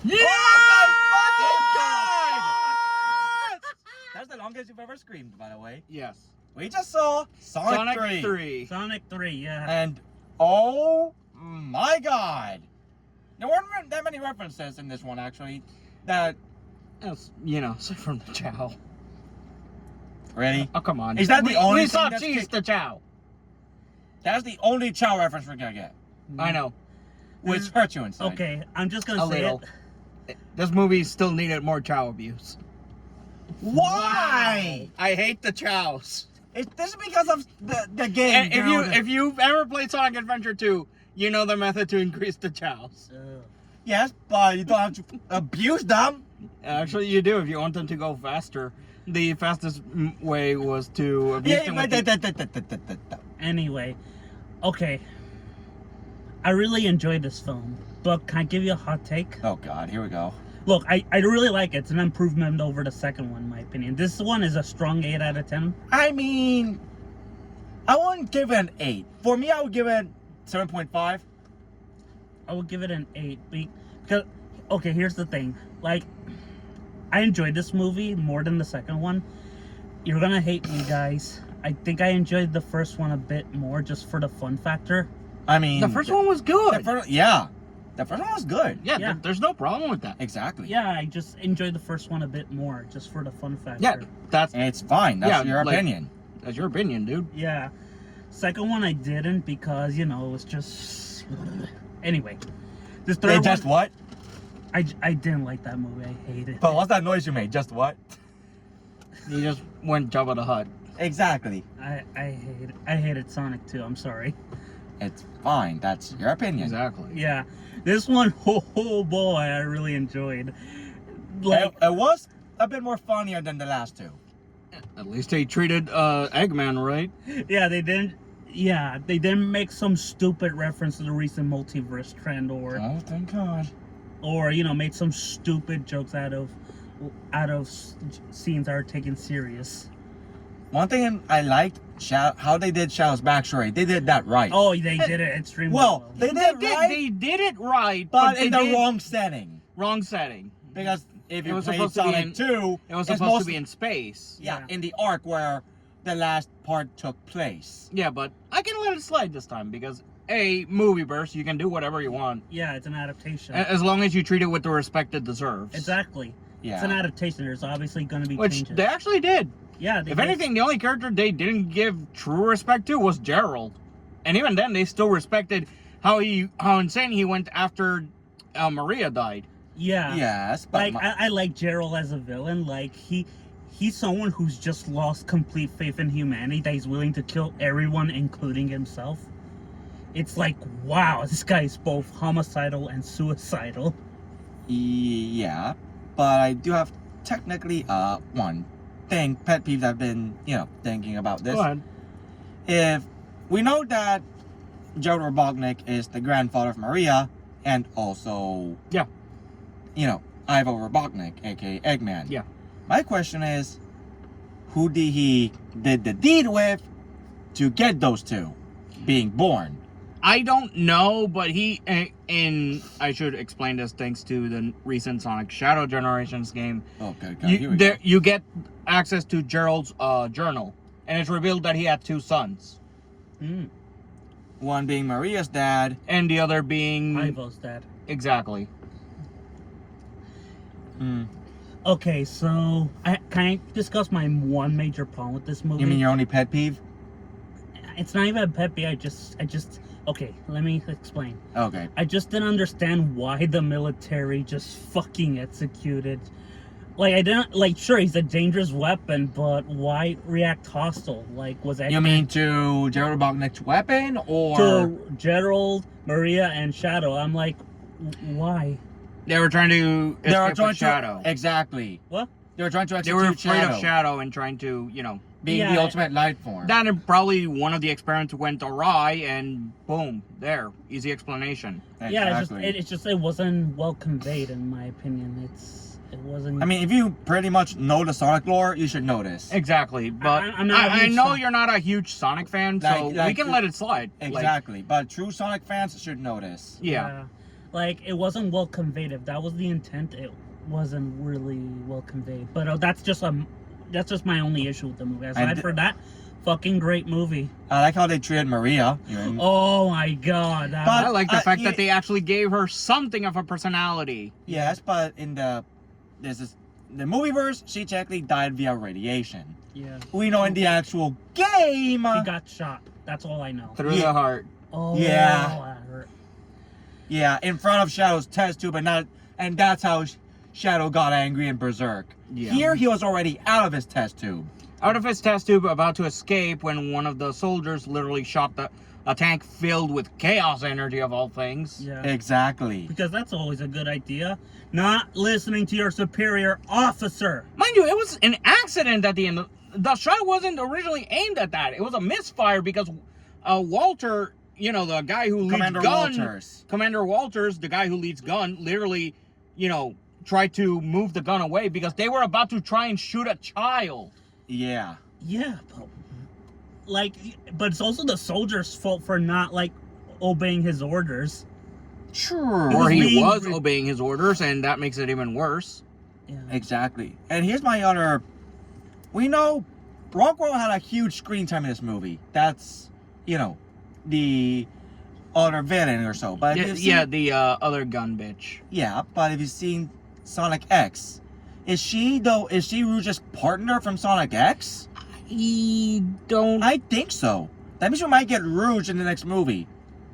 Yeah! Oh my fucking god! That's the longest you've ever screamed, by the way. Yes. We just saw Sonic 3. Sonic 3, yeah. And oh my god. There weren't that many references in this one, actually. That. That's, you know, aside from the chow. Ready? Oh, come on. Is that the only We saw thing that's cheese the chow. That's the only Chow reference we're gonna get. I know. Which hurts you inside. Okay, I'm just gonna A say little. it. This movie still needed more chow abuse. Why? I hate the chows. This is because of the game. And if you've ever played Sonic Adventure 2, you know the method to increase the chows. Yes, but you don't have to abuse them. Actually, you do if you want them to go faster. The fastest way was to abuse them. Anyway, okay. I really enjoyed this film, but can I give you a hot take? Oh god, here we go. Look, I really like it. It's an improvement over the second one, in my opinion. This one is a strong 8 out of 10. I mean, I wouldn't give it an 8. For me, I would give it 7.5. I would give it an 8 because, okay, here's the thing. Like, I enjoyed this movie more than the second one. You're gonna hate me, guys. I think I enjoyed the first one a bit more just for the fun factor. I mean, The first one was good. The first one was good. Yeah. There's no problem with that. Exactly. Yeah, I just enjoyed the first one a bit more just for the fun factor. Yeah, that's And it's fine. That's your opinion. That's your opinion, dude. Yeah. Second one I didn't because, you know, it was just... Anyway. This third one, Just what? I didn't like that movie. I hate it. But what's that noise you made? Just what? You just went Jabba the Hutt. Exactly. I hate it. I hated Sonic 2. I'm sorry. It's fine. That's your opinion. Exactly. Yeah. This one, oh boy, I really enjoyed. Like, It was a bit more funnier than the last two. At least they treated Eggman right. yeah, they didn't. Yeah, they didn't make some stupid reference to the recent multiverse trend, Oh, thank God. or you know, made some stupid jokes out of scenes that are taken serious. One thing I liked, how they did Shao's backstory. They did that right. Oh, they did it extremely well, well. they did right, They did it right, but they in the did wrong setting. wrong setting. Because if you was played supposed to be Sonic in- 2, It was it's supposed to mostly- be in space. Yeah, Yeah. in the arc where the last part took place. Yeah, but I can let it slide this time because movie burst, you can do whatever you want Yeah, it's an adaptation. as long as you treat it with the respect it deserves. Exactly. Yeah. It's an adaptation. There's obviously going to be Which changes. they actually did. Yeah. They If did. anything, the only character they didn't give true respect to was Gerald, and even then, they still respected how insane he went after Maria died. Yeah. Yes, but Like I like Gerald as a villain. Like he's someone who's just lost complete faith in humanity that he's willing to kill everyone, including himself. It's like, wow, this guy is both homicidal and suicidal. yeah, but I do have technically one thing, pet peeves I've been, thinking about this. Go ahead. If we know that Gerald Robotnik is the grandfather of Maria and also Yeah. Ivo Robotnik, aka Eggman. Yeah. My question is, who did he did the deed with to get those two being born? I don't know, but I should explain this thanks to the recent Sonic Shadow Generations game. Okay, here we go. You get access to Gerald's journal, and it's revealed that he had two sons, One being Maria's dad. and the other being Ivo's dad. exactly. Okay, so can I discuss my one major problem with this movie? You mean your only pet peeve? It's not even a pet peeve. I just. Okay, let me explain. Okay. I just didn't understand why the military just fucking executed. Like, I didn't, like, sure, he's a dangerous weapon, but why react hostile? Like, was that You mean to Gerald Robotnik's weapon or to Gerald, Maria, and Shadow? I'm like, why? They were trying to they were escape trying with Shadow. to exactly. What? They were trying to They execute were afraid Shadow, of Shadow and trying to, being Yeah. the ultimate life form. that and probably one of the experiments went awry, and boom, there, easy explanation. Yeah, Exactly. it wasn't well conveyed, in my opinion. It wasn't. I mean, if you pretty much know the Sonic lore, you should know this. Exactly, but I'm not a I huge know Sonic- you're not a huge Sonic fan, so Like- we can let it slide. Like, Exactly. But true Sonic fans should know this. yeah. Like, it wasn't well conveyed. If that was the intent, it wasn't really well conveyed. But that's just my only issue with the movie. Aside d- for that, fucking great movie. I like how they treated Maria. Oh my god. But- I like the fact yeah. that they actually gave her something of a personality. Yes, but in the movie verse, she technically died via radiation. Yeah. We know in the actual game. He got shot. That's all I know. Through Yeah. the heart. Oh, Yeah. that hurt. Yeah, in front of Shadow's test tube, and that's how Shadow got angry and berserk. Yeah. Here, he was already out of his test tube. Out of his test tube, about to escape when one of the soldiers literally shot a tank filled with chaos energy of all things. Yeah. Exactly. Because that's always a good idea. Not listening to your superior officer. Mind you, it was an accident at the end. The shot wasn't originally aimed at that. It was a misfire because Walter, you know, the guy who leads Commander gun, Walters. Commander Walters, the guy who leads gun, literally, you know, tried to move the gun away because they were about to try and shoot a child. Yeah. Yeah, but it's also the soldier's fault for not, like, obeying his orders. Sure. Or he being was re- obeying his orders, and that makes it even worse. Yeah. Exactly. And here's my other. We know Rockwell had a huge screen time in this movie. That's, you know, the other villain or so. But if you've seen, The other gun bitch. yeah. But if you've seen Sonic X, is she Rouge's partner from Sonic X? I don't. I think so. That means we might get Rouge in the next movie.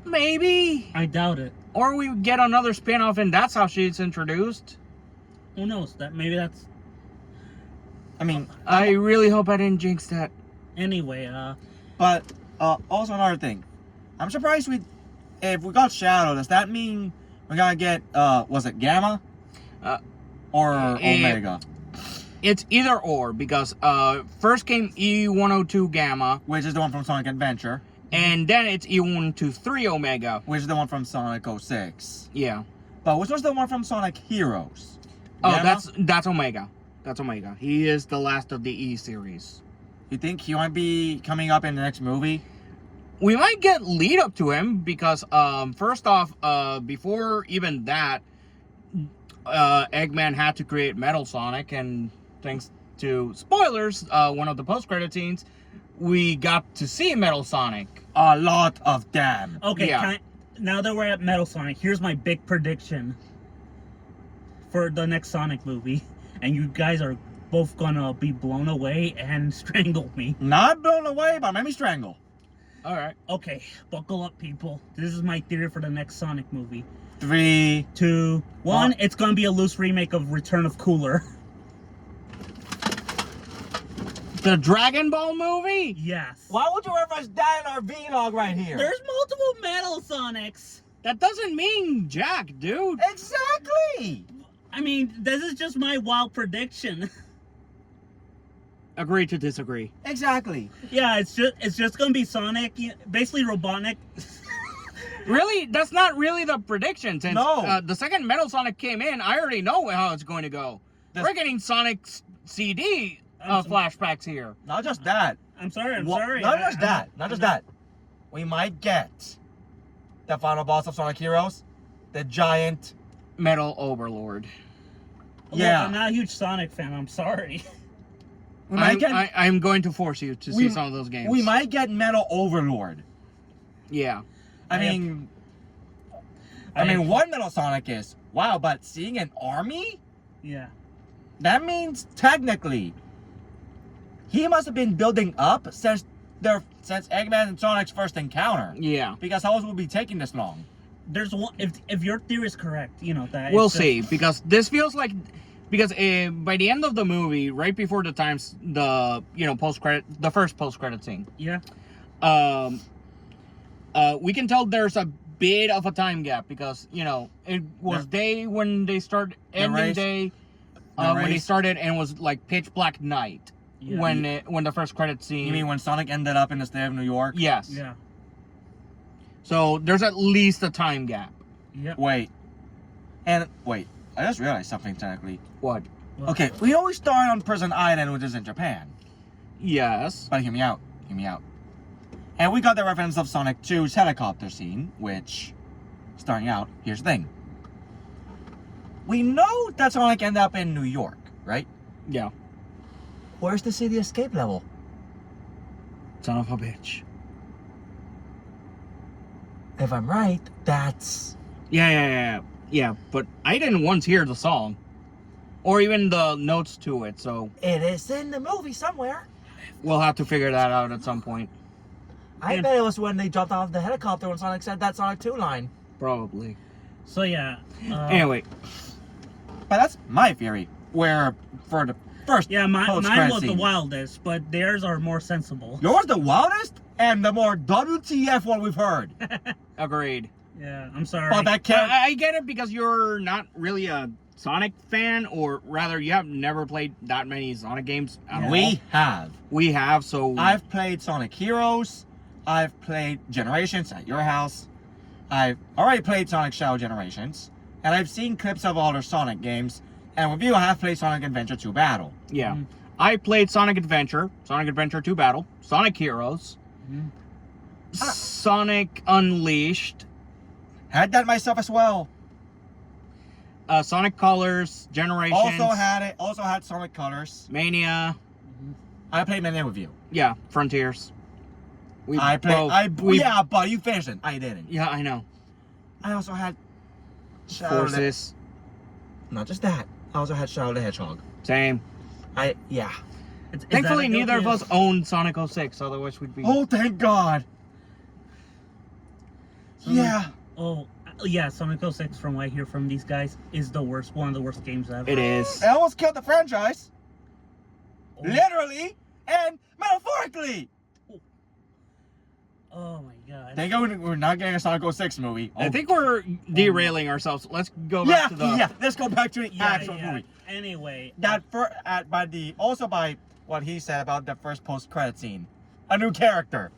Maybe. I doubt it. Or we get another spin-off and that's how she's introduced. Who knows? Maybe that's... I mean, I really hope I didn't jinx that. Anyway, but also another thing. I'm surprised if we got Shadow, does that mean we're gonna get was it Gamma? Or Omega? It's either or because first came E102 Gamma, Which is the one from Sonic Adventure, and then it's E123 Omega. which is the one from Sonic 06. Yeah. But which was the one from Sonic Heroes? Oh, Gamma? that's Omega. That's Omega. He is the last of the E series. You think he might be coming up in the next movie? We might get lead up to him because first off, before even that, Eggman had to create Metal Sonic, and thanks to spoilers, one of the post-credit scenes, we got to see Metal Sonic. A lot of them. okay, Yeah. now that we're at Metal Sonic, here's my big prediction for the next Sonic movie. And you guys are both gonna be blown away and strangle me. Not blown away, but maybe strangle. All right. Okay, buckle up, people. This is my theory for the next Sonic movie. 3. 2, 1. It's gonna be a loose remake of Return of Cooler. The Dragon Ball movie? Yes. Why would you reference that in our vlog right here? There's multiple Metal Sonics. That doesn't mean jack, dude. Exactly. I mean, this is just my wild prediction. Agree to disagree. Exactly. Yeah, it's just gonna be Sonic, basically Robotnik. Really? That's not really the prediction. Since No. the second Metal Sonic came in, I already know how it's going to go. We're getting Sonic's CD flashbacks here. Not just that. I'm sorry. Not just that. Not just that. We might get the final boss of Sonic Heroes, the giant. Metal Overlord. Yeah. I'm not a huge Sonic fan. I'm sorry. We might get. I'm going to force you to see We- some of those games. We might get Metal Overlord. Yeah. I I- mean, I- what Metal Sonic is? Wow, but seeing an army? Yeah. That means technically, he must have been building up since Eggman and Sonic's first encounter. Yeah. Because how else would it be taking this long? There's one. If your theory is correct, you know that. We'll it's just- see, because this feels like, because by the end of the movie, right before the first post credit scene, Yeah. we can tell there's a bit of a time gap because it was day when they started, ending race- day the when they race- started, and it was like pitch black night Yeah. when the first credit scene. You mean when Sonic ended up in the state of New York? Yes. Yeah. So there's at least a time gap. Yeah. Wait. I just realized something technically. What? Well, Okay, we always start on Prison Island, which is in Japan. Yes. But hear me out. And we got the reference of Sonic 2's helicopter scene, which, starting out, here's the thing. We know that Sonic ended up in New York, right? Yeah. Where's the city escape level? Son of a bitch. If I'm right, that's... Yeah, but I didn't once hear the song. Or even the notes to it, so It is in the movie somewhere. we'll have to figure that out at some point. I And- bet it was when they dropped off the helicopter when Sonic said that Sonic 2 line. Probably. So yeah. Anyway, But that's my theory. Where for the first Yeah, post-credit mine was the scene. wildest, but theirs are more sensible. Yours the wildest and the more WTF one we've heard. agreed. Yeah, I'm sorry. But that can't... I get it because you're not really a Sonic fan, or rather, you have never played that many Sonic games at all. We have. We have, so I've played Sonic Heroes. I've played Generations at your house. I've already played Sonic Shadow Generations. And I've seen clips of all the Sonic games. And with you, I have played Sonic Adventure 2 Battle. yeah. Mhm. I played Sonic Adventure, Sonic Adventure 2 Battle, Sonic Heroes, Mhm. Sonic Unleashed, Had that myself as well. Sonic Colors, Generations, Also had it. Also had Sonic Colors. Mania, I played Mania with you. yeah, Frontiers. We I played. both- Yeah, but you finished it. I didn't. Yeah, I know. I also had Shadow the- Forces, Not just that. I also had Shadow the Hedgehog. same. Yeah. Is that Thankfully, a neither of guilty us owned Sonic 06, otherwise we'd be... Oh, thank God. Sonic- Yeah. Oh, yeah, Sonic 06, from what I hear from these guys, is the worst, one of the worst games ever. It is. It almost killed the franchise. Oh, Literally and metaphorically. oh my god. Thank God we're not getting a Sonic 06 movie. I think we're derailing ourselves. Let's go back to the... Yeah. Let's go back to the Yeah, actual yeah. movie. Anyway. That by what he said about the first post-credit scene, a new character.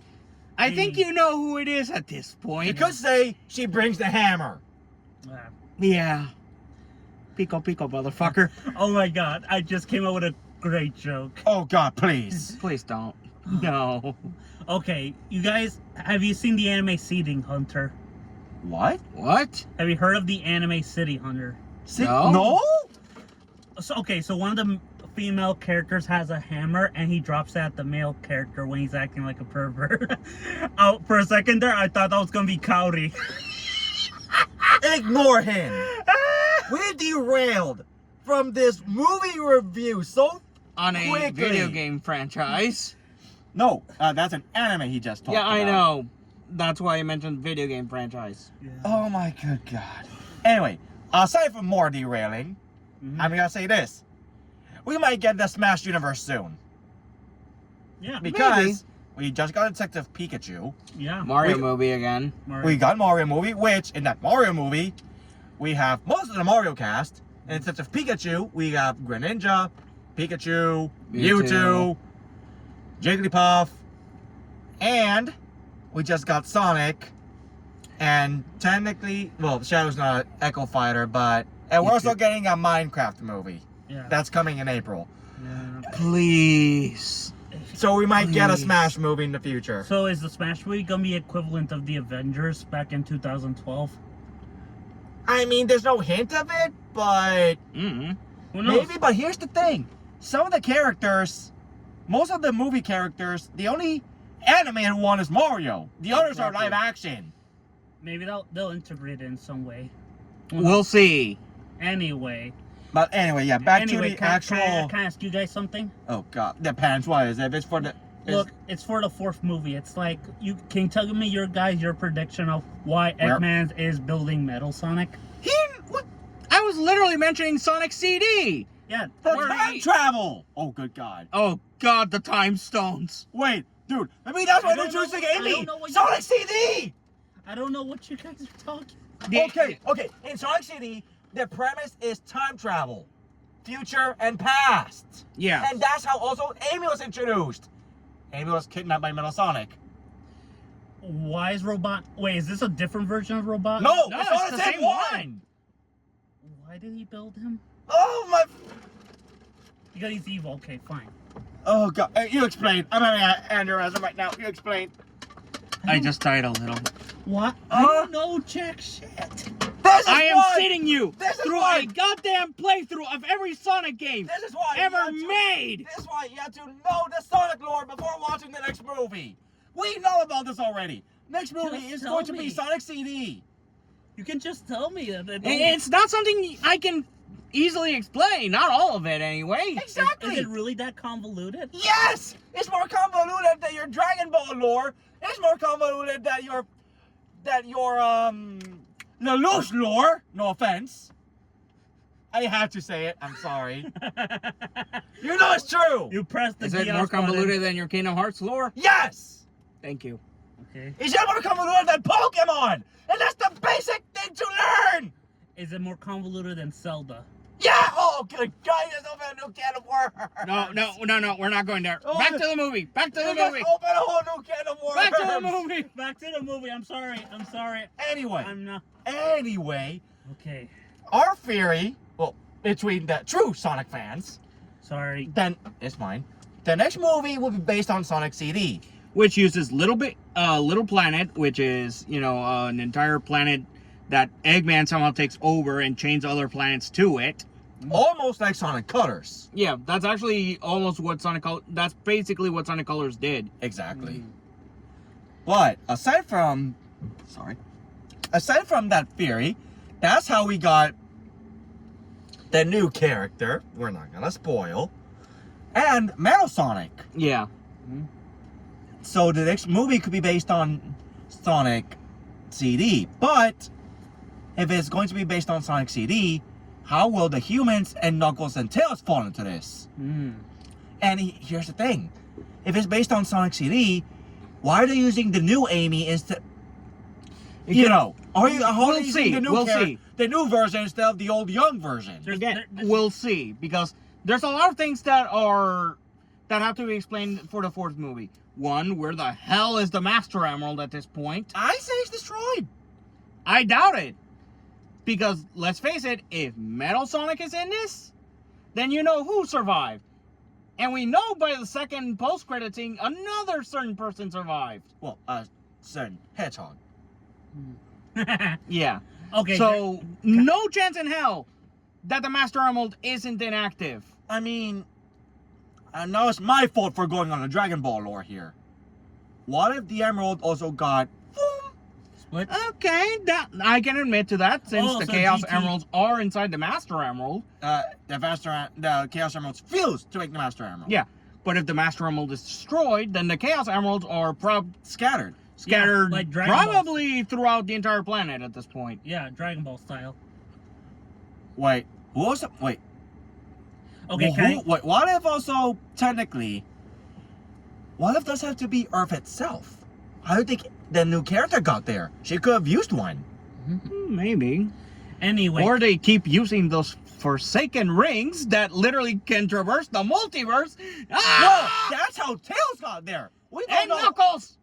I think you know who it is at this You point. could say she brings the hammer. Yeah. Pico, motherfucker. Oh my god, I just came up with a great joke. Oh God, please. Please don't. No. Okay, you guys, have you seen the anime Seeding Hunter? What? What? Have you heard of the anime City Hunter? No. No? So one of the female characters has a hammer and he drops it at the male character when he's acting like a pervert. Oh, for a second there, I thought that was gonna be Kaori. Ignore him. We derailed from this movie review so... On a Quickly. video game franchise. No, that's an anime he just talked Yeah, about. I know. That's why I mentioned video game franchise. Oh my good God. Anyway, aside from more derailing, Mhm. I'm gonna say this. We might get the Smash Universe soon. Yeah, Because we just got Detective Pikachu. yeah. Mario We- movie again. Mario. We got Mario movie, which in that Mario movie, we have most of the Mario cast. And Detective Pikachu, we have Greninja, Pikachu, Mewtwo, Jigglypuff, and we just got Sonic. And technically, well, Shadow's not an Echo Fighter, but and we're also getting a Minecraft movie Yeah. that's coming in April. Yeah. Please. So we might get a Please. Smash movie in the future. So is the Smash movie gonna be equivalent of the Avengers back in 2012? I mean, there's no hint of it, but Mm. Who knows? maybe. But here's the thing: some of the characters, most of the movie characters, the only animated one is Mario. The others are Exactly. live action. Maybe they'll integrate it in some way. We'll see. Anyway. But anyway, yeah. Back to the Can actual. I ask you guys something? Oh God, depends. What is it? If it's for the. Look, it's for the fourth movie. It's like you can tell me your prediction of why Where- Eggman is building Metal Sonic. What? I was literally mentioning Sonic CD. Yeah. for Where time he- travel. Oh good God. Oh God, the time stones. Wait, dude. I mean that's I what don't know introducing what- I Amy. don't know what you- Sonic CD. I don't know what you guys are talking. Okay. In Sonic CD, the premise is time travel, future and past. Yeah. And that's how also Amy was introduced. Amy was kidnapped by Metal Sonic. Why is Robot? Wait, is this a different version of Robot? No, No, it's it's not the the same same one. Why did he build him? Oh my. Because he's evil. Okay, fine. Oh God. Hey, you explain. I'm having an aneurysm right now. You explain. I just died a little. What? I don't know jack shit. Then This is I am why- sitting you This is through why- a goddamn playthrough of every Sonic game This is why ever you have to- made. This is why you have to know the Sonic lore before watching the next movie. We know about this already. Next movie Just is tell going to me. be Sonic CD. You can just tell me that. It's not something I can easily explain. Not all of it, anyway. Exactly. Is it really that convoluted? Yes! It's more convoluted than your Dragon Ball lore. It's more convoluted than your Lelouch lore. No offense. I have to say it. I'm sorry. You know it's true. You press the Is it kiosk more button. convoluted than your Kingdom Hearts lore? Yes! Thank you. Okay. It's more convoluted than Pokemon! And that's the basic thing to learn! Is it more convoluted than Zelda? Yeah! Oh, good God, there's open a new can of worms! No, we're not going there. Oh, Back to the movie. Back to the You just movie. open a whole new can of worms! Back to the movie. Back to the movie. I'm sorry. Anyway, I'm not. anyway, Okay. our theory, well, between the true Sonic fans, Sorry. then it's mine. The next movie will be based on Sonic CD. Which uses Little Planet, which is, an entire planet that Eggman somehow takes over and chains other planets to it. Almost like Sonic Colors. Yeah, that's actually almost what that's basically what Sonic Colors did. Exactly. Mm. But aside from that theory, that's how we got the new character. We're not gonna spoil. And Metal Sonic. Yeah. So the next movie could be based on Sonic CD. But if it's going to be based on Sonic CD, how will the humans and Knuckles and Tails fall into this? Mm. And here's the thing. If it's based on Sonic CD, why are they using the new Amy instead? How are We'll they using see. the new We'll see. the new version instead of the old young version? Again, there- we'll see, because there's a lot of things that have to be explained for the fourth movie. One, where the hell is the Master Emerald at this point? I say it's destroyed. I doubt it. Because, let's face it, if Metal Sonic is in this, then you know who survived. And we know by the second post-credit scene, another certain person survived. Well, certain hedgehog. Yeah. Okay. So, no chance in hell that the Master Emerald isn't inactive. I mean, I know it's my fault for going on a Dragon Ball lore here. What if the Emerald also got boom, Split. Okay, that I can admit to that, since Oh, the so Chaos GT Emeralds are inside the Master Emerald. the Chaos Emeralds fused to make the Master Emerald? Yeah, but if the Master Emerald is destroyed, then the Chaos Emeralds are Scattered. scattered like Dragon Balls. probably throughout the entire planet at this point. Yeah, Dragon Ball style. Wait, who was it? Wait. Okay. Well, wait, what if also, technically, what if this have to be Earth itself? How do you think the new character got there? She could have used one. Maybe. Anyway. Or they keep using those forsaken rings that literally can traverse the multiverse. Ah! No, that's how Tails got there. We don't And know. Knuckles!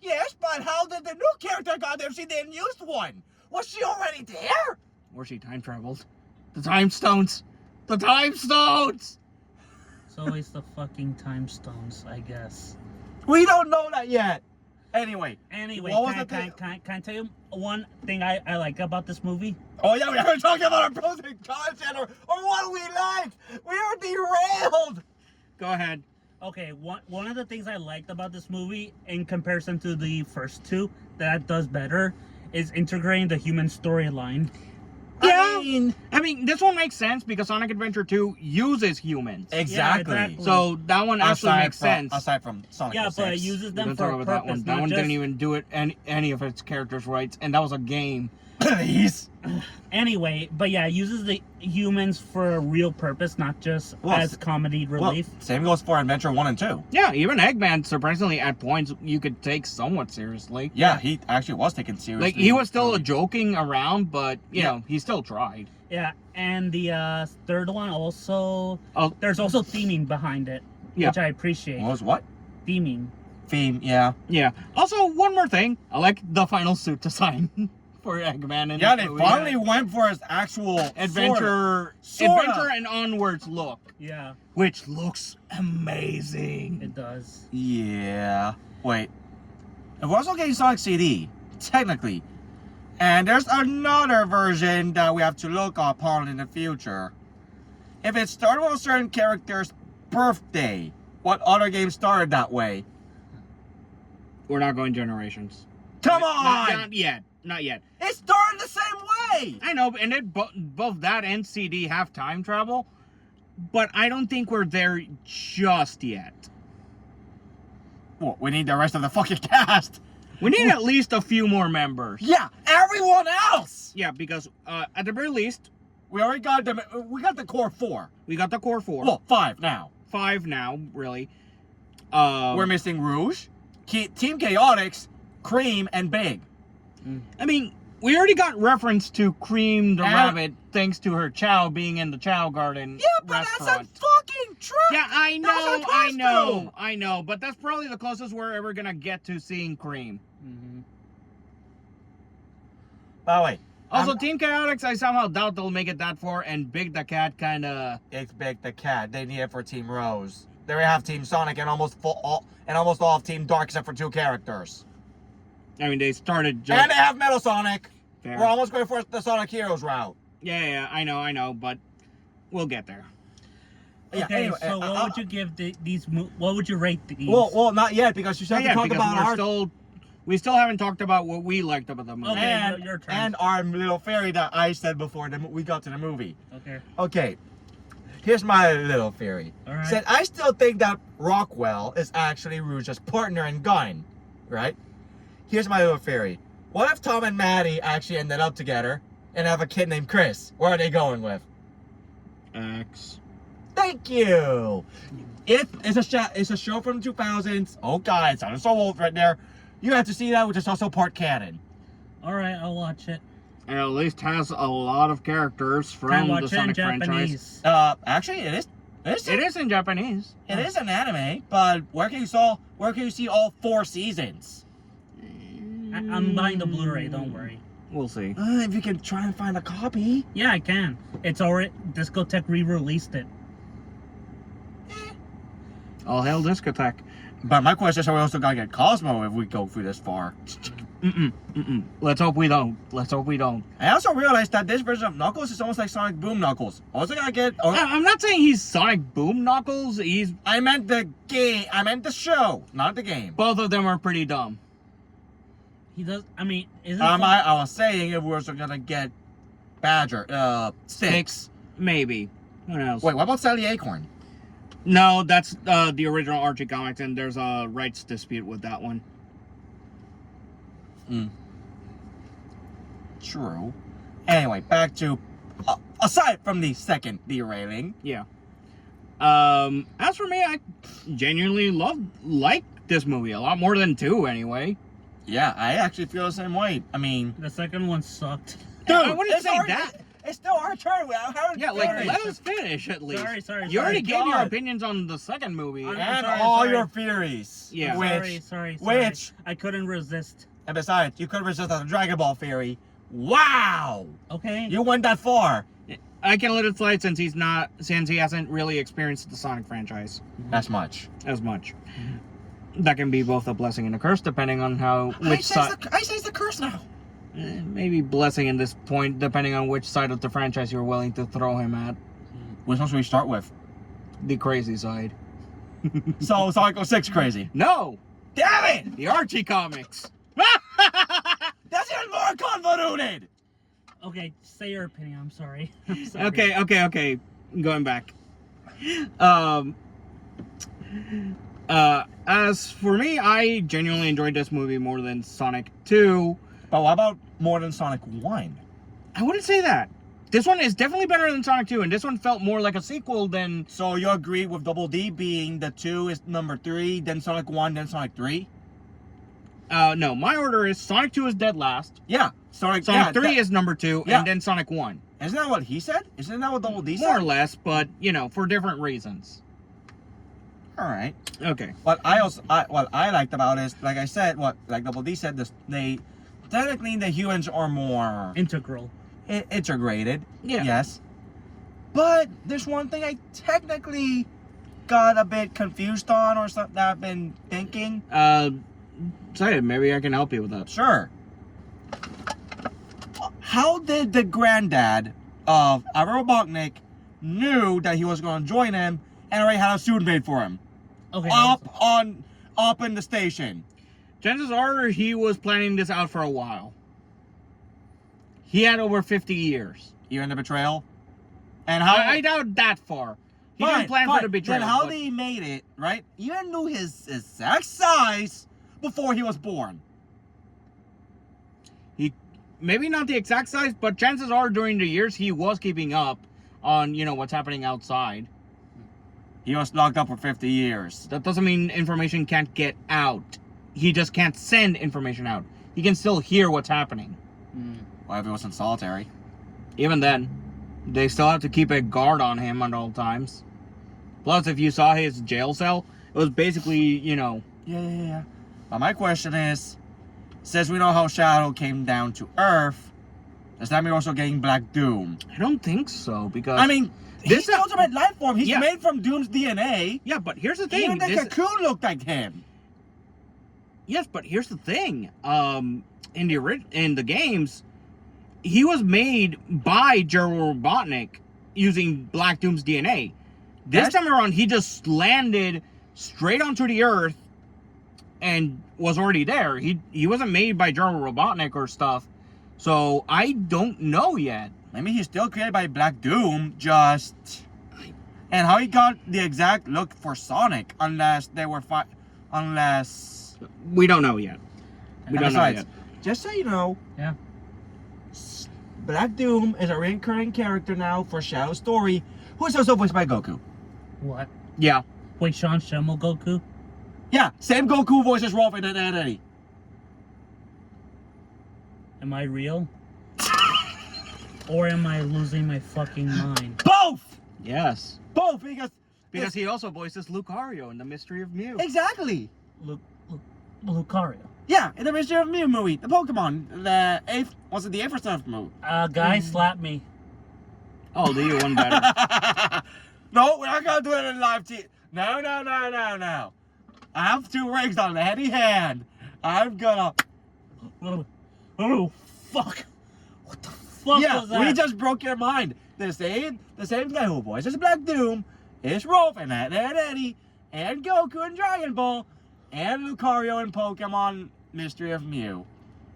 Yes, but how did the new character got there if she didn't use one? Was she already there? Or she time traveled. The time stones! The time stones! It's always the fucking time stones, I guess. We don't know that yet. Anyway. Anyway, What was can the thing? I tell you one thing I like about this movie? Oh yeah, we haven't talked about our pros and cons yet, or what we like. We are derailed. Go ahead. Okay, one of the things I liked about this movie, in comparison to the first two, that does better, is integrating the human storyline. Yeah. I mean, I mean, this one makes sense because Sonic Adventure 2 uses humans. exactly. Yeah, exactly. So that one actually makes sense. Aside from Sonic Yeah, 06. but it uses We them don't for talk a about purpose, that one. That not one just... didn't even do it any of its characters' rights, and that was a game. Please. Anyway, but yeah, it uses the humans for a real purpose, not just Well, as comedy relief. Well, same goes for Adventure 1 and 2. Yeah, even Eggman, surprisingly, at points you could take somewhat seriously. Yeah, he actually was taken seriously. Like, he was still joking around, but, you know, he still tried. Yeah, and the third one also, Oh. there's also theming behind it, Yeah. which I appreciate. What was what? Theming. Theme, yeah. Yeah. Also, one more thing. I like the final suit design for Eggman. Yeah, this they movie. finally went for his actual Adventure, Sorta. Adventure and Onwards look, Yeah, which looks amazing. it does. Yeah. Wait. If we're also getting Sonic CD, technically, And there's another version that we have to look upon in the future. If it started with a certain character's birthday, what other game started that way? We're not going Generations. Come Not, on! not yet. Not yet. It started the same way! I know, and both that and CD have time travel, but I don't think we're there just yet. Well, we need the rest of the fucking cast. We need at least a few more members. Yeah, everyone else! Yeah, because at the very least, We already got them. We got the core 4. we got the core 4. Well, 5 now. 5 now, really. We're missing Rouge, Team Chaotix, Cream, and Big. I mean, we already got reference to Cream the And- Rabbit thanks to her Chow being in the Chow Garden restaurant. fucking trick! Yeah, I That was know, her I costume! know, I know, but that's probably the closest we're ever gonna get to seeing Cream. By the way, Also, Team Chaotix, I somehow doubt they'll make it that far, and Big the Cat kinda... it's Big the Cat. They need it for Team Rose. They have Team Sonic and almost all of Team Dark except for 2 characters. I mean, they started just... And they have Metal Sonic. Fair. We're almost going for the Sonic Heroes route. Yeah, I know, but we'll get there. Yeah, Okay, anyway, so what would you give these? What would you rate these? Well, not yet because you still have to talk because about we still haven't talked about what we liked about the movie. Okay. and, your turn. and our little fairy that I said before we got to the movie. Okay. Okay, here's my little theory. All right. Said I still think that Rockwell is actually Rouge's partner in gun, right? Here's my little theory. What if Tom and Maddie actually ended up together and have a kid named Chris? Where are they going with? X. Thank you. It's a show from the 2000s. Oh God, it sounded so old right there. You have to see that, which is also part canon. All right, I'll watch it. And at least has a lot of characters Can from watch the it in Sonic franchise. Japanese. Actually, it is. It is in Japanese. It is an anime, but where can you see all 4 seasons? I'm buying the Blu-ray. Don't worry. We'll see. If you can try and find a copy. Yeah, I can. It's already Discotech re-released it. All hail Discotech. But my question is, are we also gonna get Cosmo if we go through this far? Let's hope we don't. Let's hope we don't. I also realized that this version of Knuckles is almost like Sonic Boom Knuckles. Also gonna get. I'm not saying he's Sonic Boom Knuckles. I meant the game. I meant the show, not the game. Both of them are pretty dumb. He does. I mean, isn't I was saying if we're also gonna get Badger, Six. Maybe. Who knows? Wait, what about Sally Acorn? No, that's the original Archie comics, and there's a rights dispute with that one. True. Anyway, back to aside from the second derailing. Yeah. As for me, I genuinely like this movie a lot more than 2 anyway. Yeah, I actually feel the same way. I mean, the second one sucked? dude, I wouldn't it's say already- that. It's still our turn. Yeah, like let us finish at least. Sorry. You already gave your God. opinions on the second movie. I'm And sorry, all sorry. your theories. Yeah. Which, Sorry. I couldn't resist. and besides, you could resist the Dragon Ball theory. Wow! Okay. You went that far. I can let it slide since he hasn't really experienced the Sonic franchise That's much. as much. That can be both a blessing and a curse depending on which side. I say it's the curse now. Maybe blessing in this point, depending on which side of the franchise you're willing to throw him at. Which one should we start with? The crazy side. So Sonic 06 crazy. No! Damn it! The Archie comics! That's even more convoluted. Okay, say your opinion. I'm sorry. I'm sorry. Okay. Going back. As for me, I genuinely enjoyed this movie more than Sonic 2. But what about more than Sonic 1? I wouldn't say that. This one is definitely better than Sonic 2, and this one felt more like a sequel than... So you agree with Double D being the 2 is number 3, then Sonic 1, then Sonic 3? No, my order is Sonic 2 is dead last, Yeah. Sonic 3 is number 2, Yeah. and then Sonic 1. Isn't that what he said? Isn't that what Double D said? More or less, but, for different reasons. Alright. Okay. What I liked about is, like I said, like Double D said, technically the humans are more Integral. integrated. Yeah. Yes. But there's one thing I technically got a bit confused on, or something that I've been thinking. Say it, maybe I can help you with that. Sure. how did the granddad of Ira Robotnik knew that he was going to join him and already had a suit made for him? Okay. Up in the station. Chances are he was planning this out for a while. He had over 50 years. Even the betrayal? And how... I doubt that far. He didn't plan for the betrayal. Then how but they made it, right? You knew his exact size before he was born. maybe not the exact size, but chances are during the years he was keeping up on, you know, what's happening outside. He was locked up for 50 years. That doesn't mean information can't get out. He just can't send information out. He can still hear what's happening. What if he was in solitary? Even then, they still have to keep a guard on him at all times. Plus, if you saw his jail cell, it was basically, you know... Yeah. But my question is, since we know how Shadow came down to Earth, does that mean we're also getting Black Doom? I don't think so, because... I mean, he's this the ultimate life form. He's Yeah. made from Doom's DNA. Yeah, but here's the thing. Even the This- cocoon looked like him. Yes, but here's the thing. In the games, he was made by Gerald Robotnik using Black Doom's DNA. This That's- time around, he just landed straight onto the Earth and was already there. He wasn't made by Gerald Robotnik or stuff. So I don't know yet. Maybe he's still created by Black Doom, just... And how he got the exact look for Sonic, unless they were unless... We don't know yet. We And don't know besides, yet. just so you know, Yeah. Black Doom is a recurring character now for Shadow's story, who is also voiced by Goku. What? Yeah. Wait, Sean Schemmel Goku? Yeah, same Goku voices Rolf and Eddie. Am I real? Or am I losing my fucking mind? Both! Yes. Both, Because he also voices Lucario in The Mystery of Mew. Exactly! Lucario. Yeah, in the Mystery of Mew movie, the Pokemon, the 8th, was it the 8th or 7th movie? Guy slapped me. Oh, do you one better? No, we're not gonna do it in live TV. No. I have 2 rings on the heady hand. I'm gonna... Oh, fuck. What the fuck Yeah, was that? we just broke your mind. The same guy who voices Black Doom is Rolf and Eddie and Goku and Dragon Ball and Lucario and Pokemon Mystery of Mew.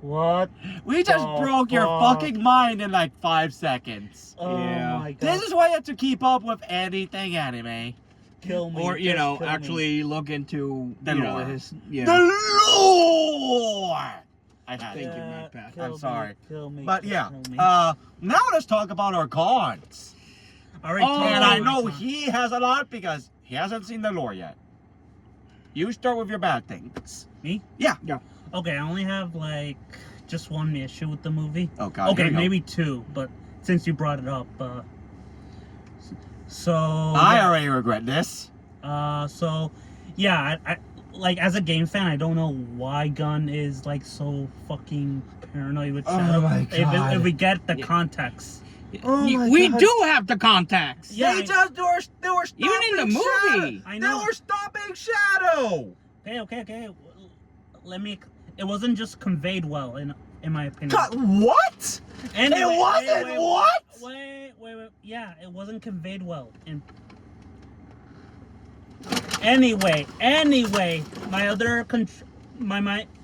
What? We just the broke your fuck? fucking mind in like 5 seconds. Oh Yeah. my god. This is why you have to keep up with anything anime. Kill me. Or, you just know, kill me. actually look into The you know, lore. his... Yeah. The Lord! I had Thank it. you, MacPath. kill I'm me, sorry. Kill me. But yeah, kill me. now let's talk about our cons. Alright, Oh, And tell I me know my con. he has a lot because he hasn't seen the lore yet. You start with your bad things. Me? Yeah. Okay, I only have like just one issue with the movie. Oh god. Okay, here we go. maybe 2, but since you brought it up, so I yeah. already regret this. So yeah, I like as a game fan, I don't know why Gunn is like so fucking paranoid with Oh Shadow. my God. If we get the Yeah. context. Oh my We God. do have the contacts. Yeah, they were stopping Even in the movie. I They know. were stopping Shadow. Okay. Let me. It wasn't just conveyed well, in my opinion. What? Anyway, It wasn't what? Wait. Yeah, it wasn't conveyed well. And anyway, my other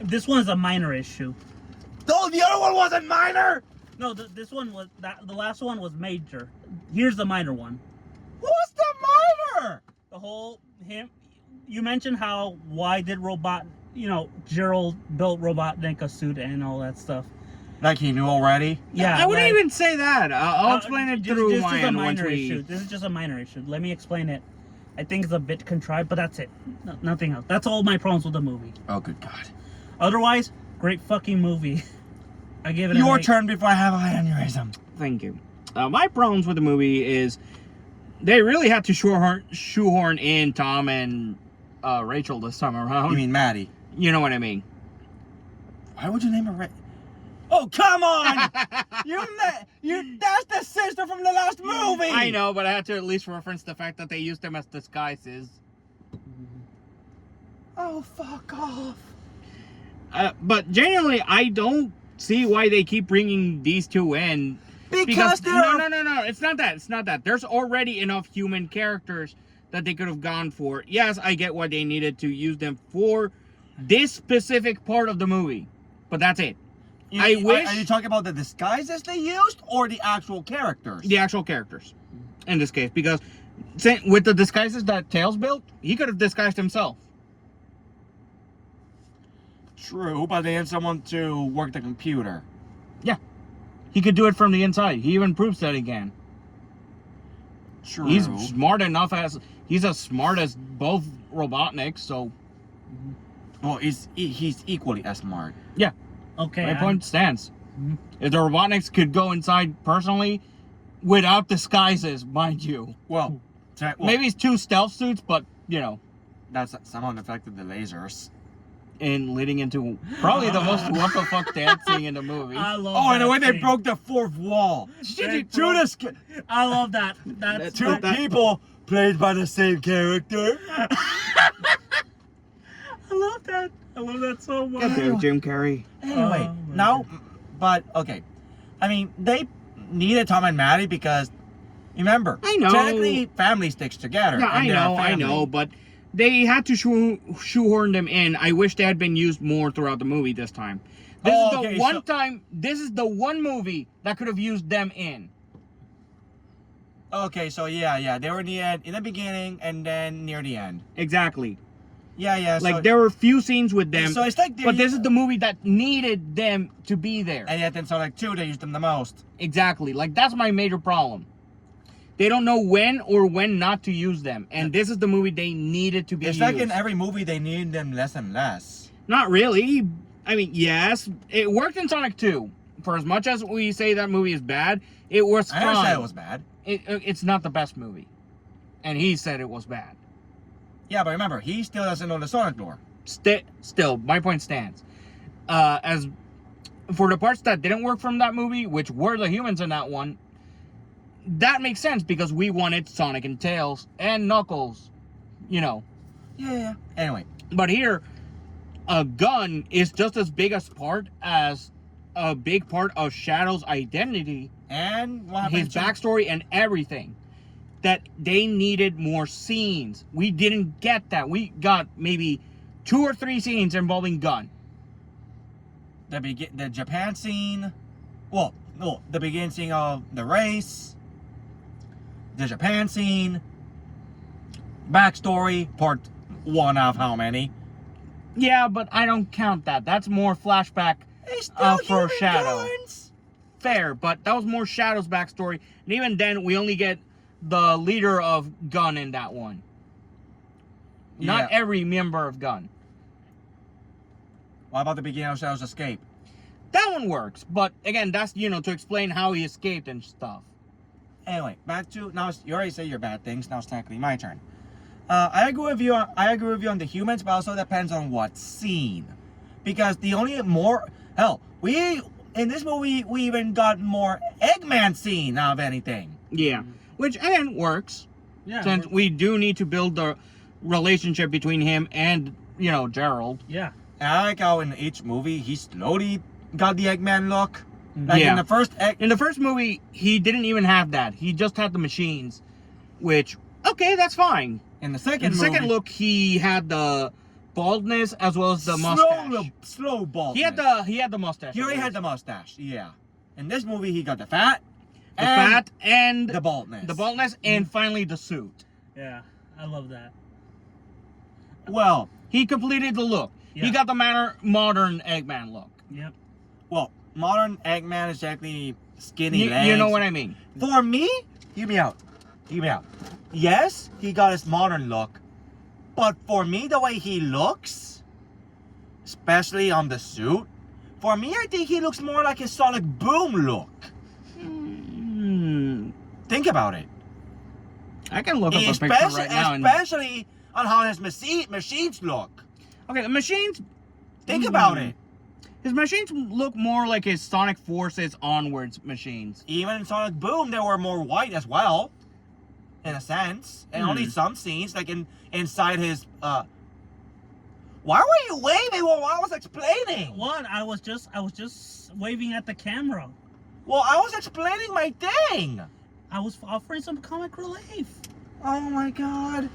this one's a minor issue. Oh, the other one wasn't minor. No, this one was the last one was major. Here's the minor one. What's the minor? The whole him. You mentioned how why did Gerald built Robotnik a suit and all that stuff. Like he knew already. Yeah, I wouldn't like- even say that. I'll explain it through This my is a end once minor we... issue. This is just a minor issue. Let me explain it. I think it's a bit contrived, but that's it. Nothing else. That's all my problems with the movie. Oh, good God. Otherwise, great fucking movie. I give it Your an 8. turn before I have a aneurysm. Thank you. My problems with the movie is they really had to shoehorn in Tom and Rachel this time around. You mean Maddie? You know what I mean. Why would you name her Oh, come on! That's the sister from the last movie! I know, but I had to at least reference the fact that they used them as disguises. Oh, fuck off. But genuinely, I don't see why they keep bringing these two in. Because they're No. It's not that. It's not that. There's already enough human characters that they could have gone for. Yes, I get why they needed to use them for this specific part of the movie, but that's it. I wish- Are you talking about the disguises they used or the actual characters? The actual characters, in this case, because with the disguises that Tails built, he could have disguised himself. True, but they had someone to work the computer. He could do it from the inside. He even proves that he can. True. He's smart enough he's as smart as both Robotniks, so Well, he's equally as smart. Okay. my point stands. Mhm. If the Robotniks could go inside personally, without disguises, mind you. Well, Maybe it's 2 stealth suits, but, you know, that's somehow affected the lasers. in leading into probably the most what the fuck dance scene in the movie. I love Oh, and the that way they scene. broke the fourth wall. They Two broke- dis- I love that. That's two people played by the same character. I love that. I love that so much. Get there, Jim Carrey. Anyway, Oh, my now, but okay. I mean, they needed Tom and Maddie because, remember, I know. technically family sticks together. Yeah, and they're a I family. know, but they had to shoehorn them in. I wish they had been used more throughout the movie this time. This Oh, is the okay, one so- time. This is the one movie that could have used them in. Okay, so yeah, they were in the end, in the beginning, and then near the end. Exactly. Yeah. Like so, there were few scenes with them, So it's like, but this is the movie that needed them to be there. and yet in Sonic 2 they used them the most. Exactly. Like that's my major problem. They don't know when or when not to use them, and this is the movie they needed to be It's used. like in every movie they need them less and less. Not really. I mean, yes, it worked in Sonic 2. For as much as we say that movie is bad, it was I fun. never said it was bad. It's not the best movie, and he said it was bad. Yeah, but remember, he still doesn't know the Sonic lore. Still, my point stands. As for the parts that didn't work from that movie, which were the humans in that one, that makes sense because we wanted Sonic and Tails and Knuckles, you know. Yeah. Anyway, But here, a gun is just as big a part as a big part of Shadow's identity, and what his happened to backstory, and everything. That they needed more scenes. We didn't get that. We got maybe 2 or 3 scenes involving gun. the Japan scene? Well, no, the beginning scene of the race, the Japan scene, backstory, part 1 of how many? Yeah, but I don't count that. That's more flashback. It's still For human Shadow. guns. Fair, but that was more Shadow's backstory. And even then, we only get the leader of Gun in that one. Not Yeah. every member of Gun. What about the beginning of Shadow's escape? That one works, but again, that's, you know, to explain how he escaped and stuff. Anyway, back to now. You already say your bad things. Now it's technically my turn. I agree with you. I agree with you on the humans, but also depends on what scene. Because the only more we in this movie we even got more Eggman scene out of anything. Yeah, which again works Yeah. since we do need to build the relationship between him and, you know, Gerald. Yeah. And I like how in each movie he slowly got the Eggman look. Like Yeah. in the first In the first movie, he didn't even have that. He just had the machines, which okay, that's fine. in the In second the movie, second look, he had the baldness as well as the mustache. slow ball. He had the mustache. He already had the mustache. Yeah. In this movie, he got the fat, the and fat and the baldness. the baldness, and finally the suit. Yeah. I love that. Well, He completed the look. Yeah. He got the modern Eggman look. Yep. modern Eggman is actually skinny You legs. know what I mean? For me, hear me out. Yes, he got his modern look, but for me, the way he looks, especially on the suit, for me, I think he looks more like his Sonic Boom look. Think about it. I can look up a picture right now. Especially on how his machines look. Okay, the machines. Think about it. His machines look more like his Sonic Forces Onwards machines. Even in Sonic Boom, they were more white as well, in a sense. And only some scenes, like inside his Why were you waving while I was explaining? What? I was just waving at the camera. Well, I was explaining my thing. I was offering some comic relief. Oh my god.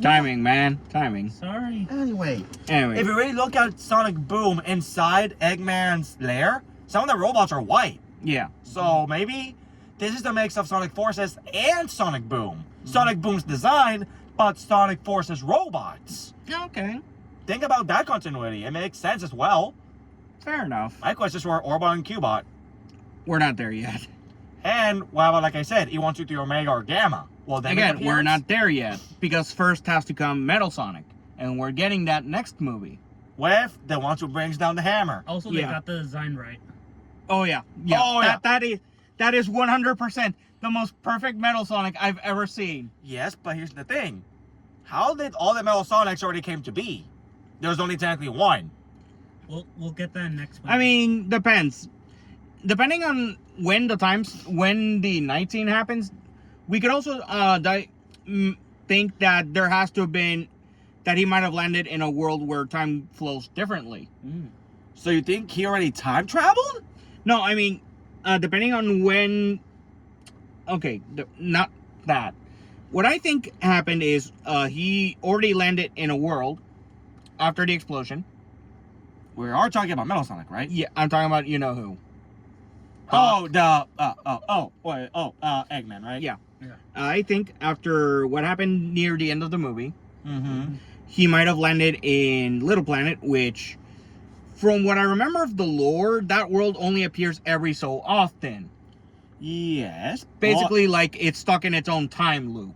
Timing, man. Timing. Sorry. Anyway, Anyway. if you really look at Sonic Boom inside Eggman's lair, some of the robots are white. Yeah. So maybe this is the mix of Sonic Forces and Sonic Boom. Sonic Boom's design, but Sonic Forces robots. Okay. Think about that continuity. It makes sense as well. Fair enough. My questions were Orbot and Cubot. We're not there yet. And, well, like I said, E123 Omega or Gamma. Well, they Again, make we're appearance. not there yet. Because first has to come Metal Sonic. And we're getting that next movie. With the ones who brings down the hammer. Also, they Yeah. got the design right. Oh yeah. Yeah. Oh, yeah. That is 100% the most perfect Metal Sonic I've ever seen. Yes, but here's the thing. How did all the Metal Sonics already came to be? There's only technically one. We'll get that next one. I mean, depends. Depending on when the 19 happens, we could also think that there has to have been that he might have landed in a world where time flows differently. So you think he already time traveled? No, I mean, depending on when. Okay, not that. What I think happened is he already landed in a world after the explosion. We are talking about Metal Sonic, right? Yeah, I'm talking about you know who. Eggman, right? Yeah. I think after what happened near the end of the movie, Mm-hmm. he might have landed in Little Planet, which, from what I remember of the lore, that world only appears every so often. Yes. Basically, like it's stuck in its own time loop.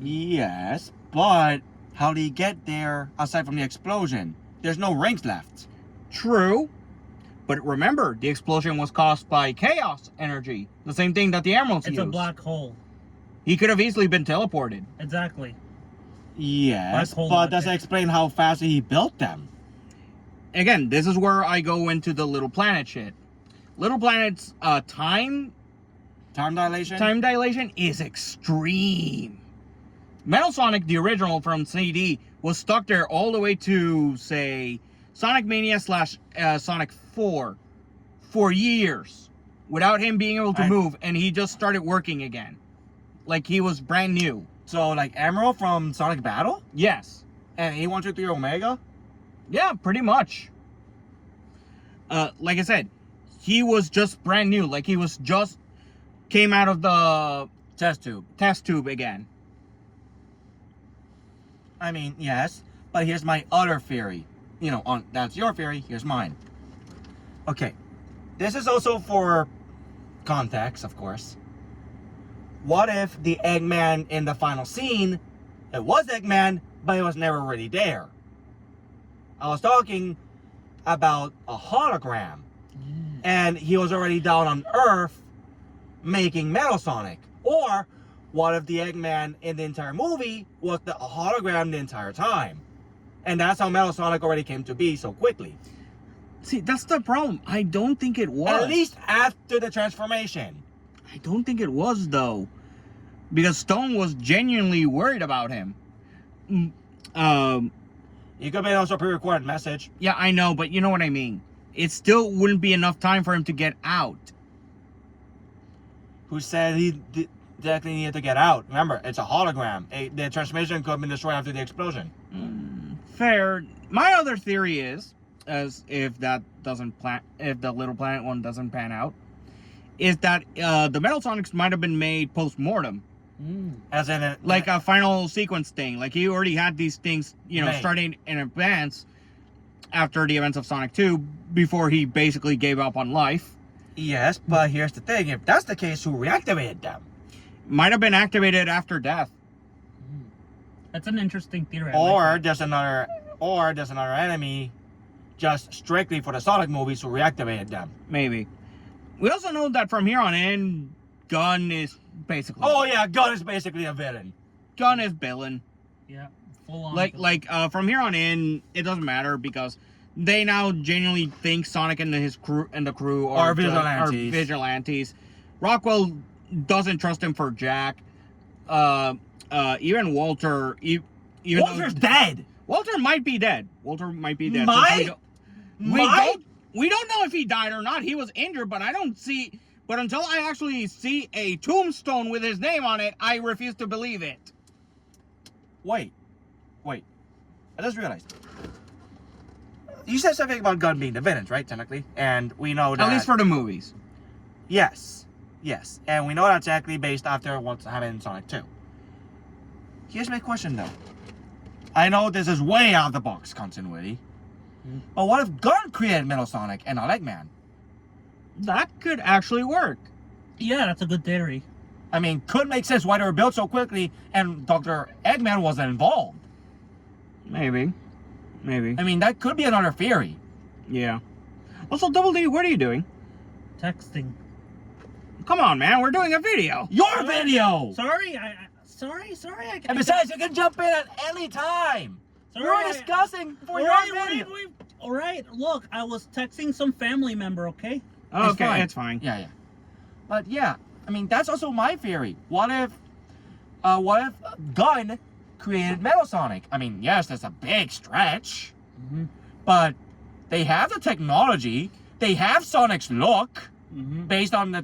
Yes, but how did he get there aside from the explosion? There's no rings left. True. But remember, the explosion was caused by chaos energy. The same thing that the Emeralds it's use. a black hole. He could have easily been teleported. Exactly. Yes, Black hole but does it logic. explain how fast he built them? Again, this is where I go into the Little Planet shit. Little Planet's time Time dilation? dilation is extreme. Metal Sonic, the original from CD, was stuck there all the way to, say, Sonic Mania / Sonic 4 for years without him being able to move, and he just started working again. Like he was brand new. So, like Emerald from Sonic Battle? Yes. And E123 Omega? Yeah, pretty much. Like I said, he was just brand new. Like he was just came out of the Test tube. test tube again. I mean, yes, but here's my other theory. You know, that's your theory, here's mine. Okay, this is also for context, of course. What if the Eggman in the final scene, it was Eggman, but it was never really there? I was talking about a hologram, and he was already down on Earth making Metal Sonic. Or what if the Eggman in the entire movie was a hologram the entire time? And that's how Metal Sonic already came to be so quickly. See, that's the problem. I don't think it was. At least after the transformation. I don't think it was, though. Because Stone was genuinely worried about him. You could have been also a pre-recorded message. Yeah, I know, but you know what I mean. It still wouldn't be enough time for him to get out. Who said he definitely needed to get out. Remember, it's a hologram. The transformation could have been destroyed after the explosion. Fair. My other theory is, as if that doesn't if the Little Planet one doesn't pan out, is that the Metal Sonics might have been made post-mortem. As in it, Like a final sequence thing. Like he already had these things, you know, Made. starting in advance after the events of Sonic 2 before he basically gave up on life. Yes, but here's the thing. If that's the case, who reactivated them? Might have been activated after death. That's an interesting theory. I like There's another enemy just strictly for the Sonic movies who reactivated them. Maybe. We also know that from here on in, Gunn is basically... Oh yeah, Gunn is basically a villain. Gunn is villain. that. Yeah, full on. Like from here on in, it doesn't matter because they now genuinely think Sonic and his crew Are vigilantes. Are vigilantes. Rockwell doesn't trust him for Jack. Even Walter, even Walter's dead. Walter might be dead. Walter might be dead. Might? since we Might? don't, we don't know if he died or not. He was injured, but I don't see. But until I actually see a tombstone with his name on it, I refuse to believe it. Wait. I just realized. You said something about Gunn being the villains, right? Technically, and we know that. At least for the movies. Yes, and we know that's actually based after what's happened in Sonic 2. Here's my question though. I know this is way out of the box continuity, but what if Gunn created Metal Sonic and not Eggman? That could actually work. Yeah, that's a good theory. I mean, could make sense why they were built so quickly and Dr. Eggman wasn't involved. Maybe. I mean, that could be another theory. Yeah. Also, Double D, what are you doing? Texting. Come on, man. We're doing a video. Your video! Sorry. And besides, you can jump in at any time. We're discussing for your video. All right. Look, I was texting some family member. Okay. Okay, it's fine. Yeah. But yeah, I mean, that's also my theory. What if Gunn created Metal Sonic? I mean, yes, that's a big stretch, but they have the technology. They have Sonic's look, based on the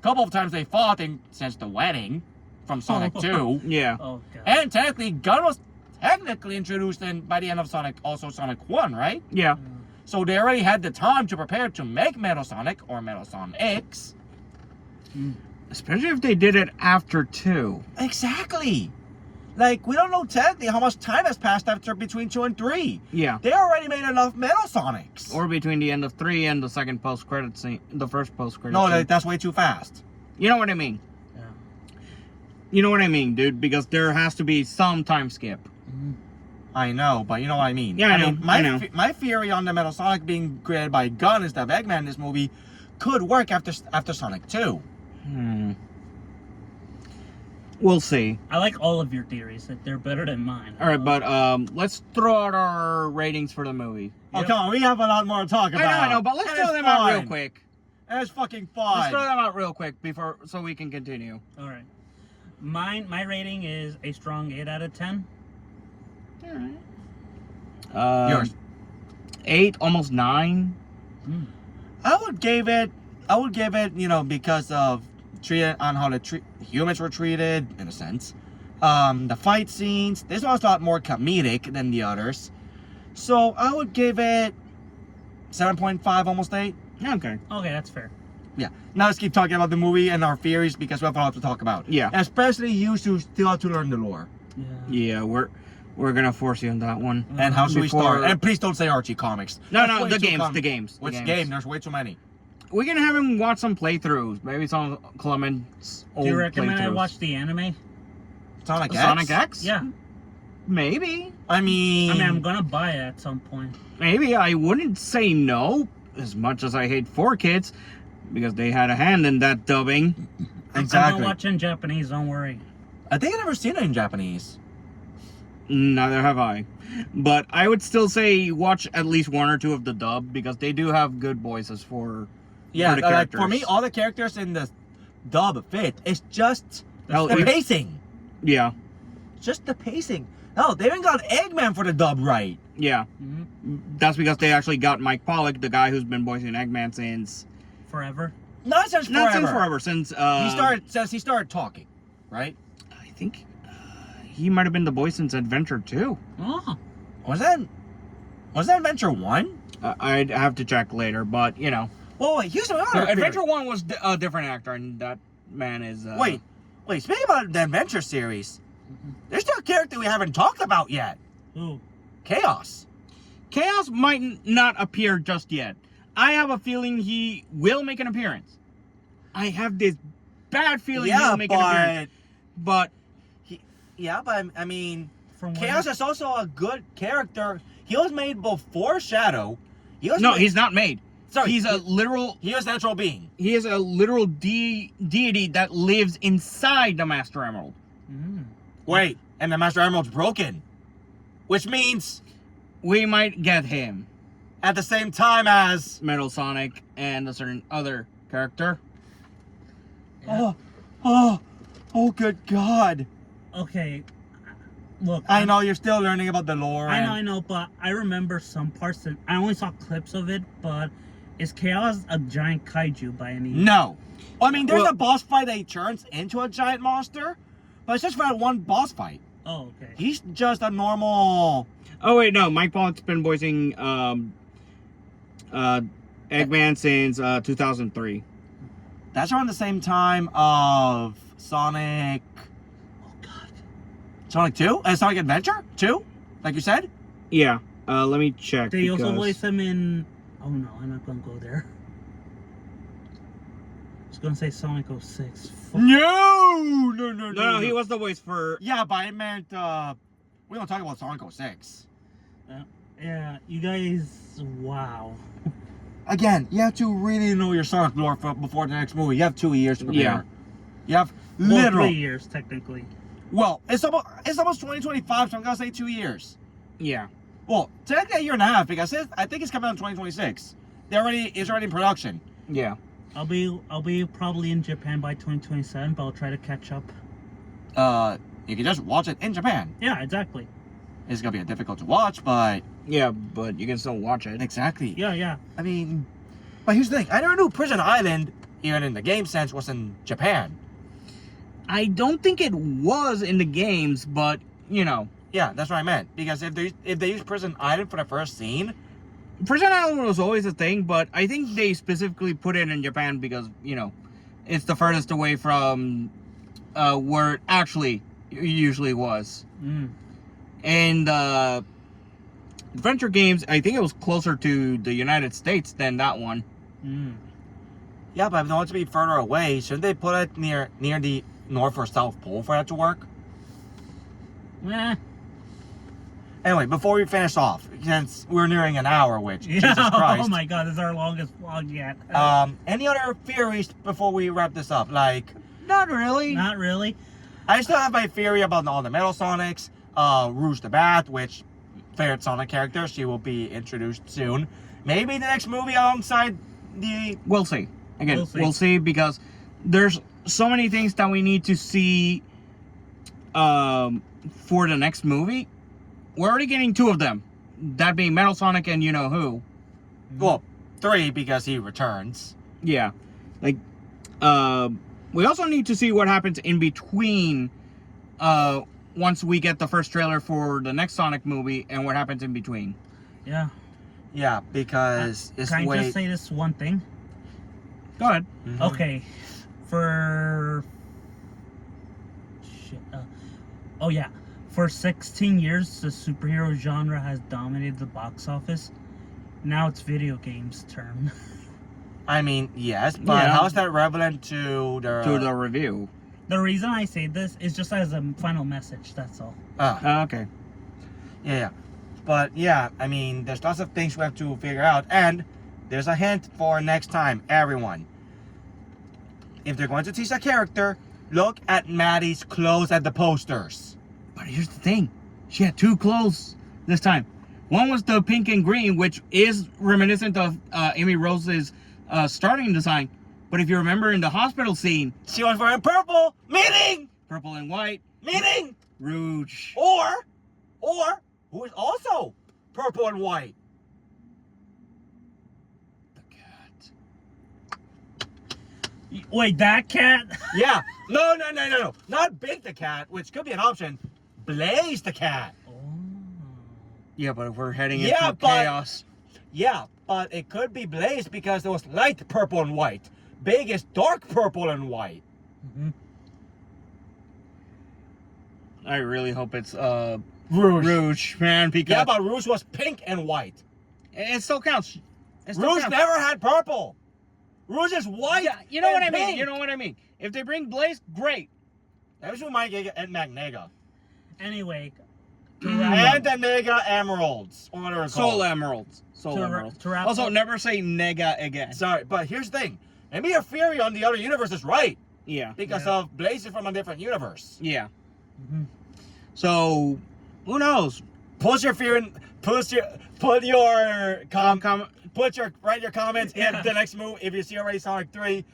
couple of times they fought since the wedding from Sonic 2. Yeah. Oh god. And technically, Gunn was technically introduced by the end of Sonic 1, right? Yeah. So they already had the time to prepare to make Metal Sonic or Metal Sonic. Especially if they did it after 2. Exactly. Like, we don't know technically how much time has passed between 2 and 3. Yeah. They already made enough Metal Sonics. Or between the end of 3 and the second post-credit scene. The first post-credit No, scene. that's way too fast. You know what I mean? Yeah. You know what I mean, dude? Because there has to be some time skip. I know, but you know what I mean. Yeah, I know, I know. My theory on the Metal Sonic being created by Gunn is that Eggman in this movie could work after Sonic 2. We'll see. I like all of your theories. They're better than mine. All right, but let's throw out our ratings for the movie. Oh, Yep. come on, we have a lot more to talk about. I know, but let's And throw it's them out real fine. quick. And it's fucking Let's throw fun. them out real quick so we can continue. All right. My rating is a strong 8 out of 10. All right. Yours. 8, almost 9. I would give it, because of on how the humans were treated, in a sense. The fight scenes, this one's a lot more comedic than the others. So I would give it 7.5, almost 8. Okay. Okay, that's fair. Yeah. Now let's keep talking about the movie and our theories because we have a lot to talk about. Yeah. Especially you who still have to learn the lore. Yeah, we're gonna force you on that one. And how should we Before- start? And please don't say Archie comics. No, That's way the too games, com- the games. the Which games. game? There's way too many. We can have him watch some playthroughs. Maybe some Clement's old Do you recommend I playthroughs. watch the anime? Sonic X? Sonic X? Yeah. Maybe. I mean, I'm gonna buy it at some point. Maybe. I wouldn't say no, as much as I hate 4Kids, because they had a hand in that dubbing. I'm exactly. gonna watch in Japanese. Don't worry. I think I've never seen it in Japanese. Neither have I. But I would still say watch at least 1 or 2 of the dub, because they do have good voices for Yeah, the like for characters. me, all the characters in the dub fit. It's just Oh, the yeah. pacing. Yeah. Just the pacing. No, they even got Eggman for the dub right. Yeah. That's because they actually got Mike Pollock, the guy who's been voicing Eggman since... Forever. Not since forever. Not since forever, since... Since he started talking, right? I think he might have been the voice since Adventure 2. Oh. Was that Adventure 1? I'd have to check later, but, you know. Well, wait, here's another theory. Adventure 1 was a different actor, and that man is... Wait, speaking about the Adventure series, there's still a character we haven't talked about yet. Ooh. Chaos. Chaos might not appear just yet. I have a feeling he will make an appearance. I have this bad feeling he'll make an appearance. But... I mean, From Chaos where? is also a good character. He was made before Shadow. he's not made. Sorry, He's a literal... He was a natural being. He is a literal deity that lives inside the Master Emerald. Wait, and the Master Emerald's broken. Which means, We might get him. at the same time as... Metal Sonic and a certain other character. Yeah. Oh, good God. Okay. look. I know you're still learning about the lore. I know, but I remember some parts that I only saw clips of it. But is Chaos a giant kaiju by any? No. Well, I mean, there's Well- a boss fight that he turns into a giant monster, but it's just for that one boss fight. Oh, okay. He's just a normal. Oh wait, no. Mike Pollock's been voicing Eggman since 2003. That's around the same time of Sonic. Oh God. Sonic 2? Sonic Adventure 2? Like you said? Yeah. Let me check. They also because- voice him in. Oh no, I'm not gonna go there. I was gonna say Sonic 06. Fuck. No! No, he was the voice for. Yeah, but I meant, we don't talk about Sonic 06. Yeah, you guys. Wow. Again, you have to really know your Sonic lore before the next movie. You have 2 years to prepare. Yeah. You have Well, literal. 3 years technically. Well, it's almost 2025, so I'm gonna say 2 years. Yeah. Well, technically a year and a half because I think it's coming out in 2026. It's already in production. Yeah. I'll be probably in Japan by 2027, but I'll try to catch up. You can just watch it in Japan. Yeah, exactly. It's gonna be difficult to watch, but Yeah, but you can still watch it. exactly. Yeah. I mean, but here's the thing: I never knew Prison Island, even in the game sense, was in Japan. I don't think it was in the games, but you know, Yeah, that's what I meant. Because if they use Prison Island for the first scene, Prison Island was always a thing, but I think they specifically put it in Japan because you know, it's the furthest away from where it actually usually was. Mm. And Adventure games, I think it was closer to the United States than that one. Mm. yeah, but if they want it to be further away, shouldn't they put it near the North or South Pole for that to work? Eh. Anyway, before we finish off, since we're nearing an hour, which Yeah. Jesus Christ. Oh my God, this is our longest vlog yet. Any other theories before we wrap this up? Like, Not really. Not really. I still have my theory about all the Metal Sonics. Rouge the Bat, which favorite Sonic character, she will be introduced soon. Maybe the next movie alongside the. We'll see. Again, We'll see. we'll see because there's so many things that we need to see for the next movie. We're already getting 2 of them. That being Metal Sonic and you know who. Well, 3 because he returns. Yeah. Like we also need to see what happens in between once we get the first trailer for the next Sonic movie and what happens in between. Yeah. Yeah, because it's Can I way. just say this one thing? Go ahead. Mhm. Okay, for shit. Oh yeah, for 16 years the superhero genre has dominated the box office. Now it's video games' turn. I mean, yes, but Yeah. how is that relevant to the. To the review. The reason I say this is just as a final message. That's all. Okay. Yeah. But yeah, I mean, there's lots of things we have to figure out, and there's a hint for next time, everyone. If they're going to teach a character, look at Maddie's clothes at the posters. But here's the thing. She had 2 clothes this time. One was the pink and green, which is reminiscent of Amy Rose's starting design. But if you remember in the hospital scene, She was wearing purple, meaning, purple and white, Rouge. or, who is also purple and white. The cat. Wait, that cat? Yeah, no, not Big the Cat, which could be an option. Blaze the Cat. Oh. Yeah, but if we're heading Yeah, into but- chaos. Yeah, but it could be Blaze because there was light purple and white. Big is dark purple and white. Hmm. I really hope it's Rouge. man, because Yeah, but Rouge was pink and white. it still counts. It still Rouge counts. never had purple. Rouge is white. Yeah, you know what I and mean. pink. You know what I mean. If they bring Blaze, great. That was who might get at Magnega. Anyway, to Mm. wrap And the Nega Emeralds. Or whatever it's Soul called. Emeralds. Soul To Emeralds. wrap Also, up- never say nega again. Sorry, but here's the thing. Maybe your theory on the other universe is right. Yeah. Because Yeah. of Blaze is from a different universe. Yeah. Mhm. So, who knows? Put your fear in, write your comments Yeah. if the next move, if you see already Sonic 3,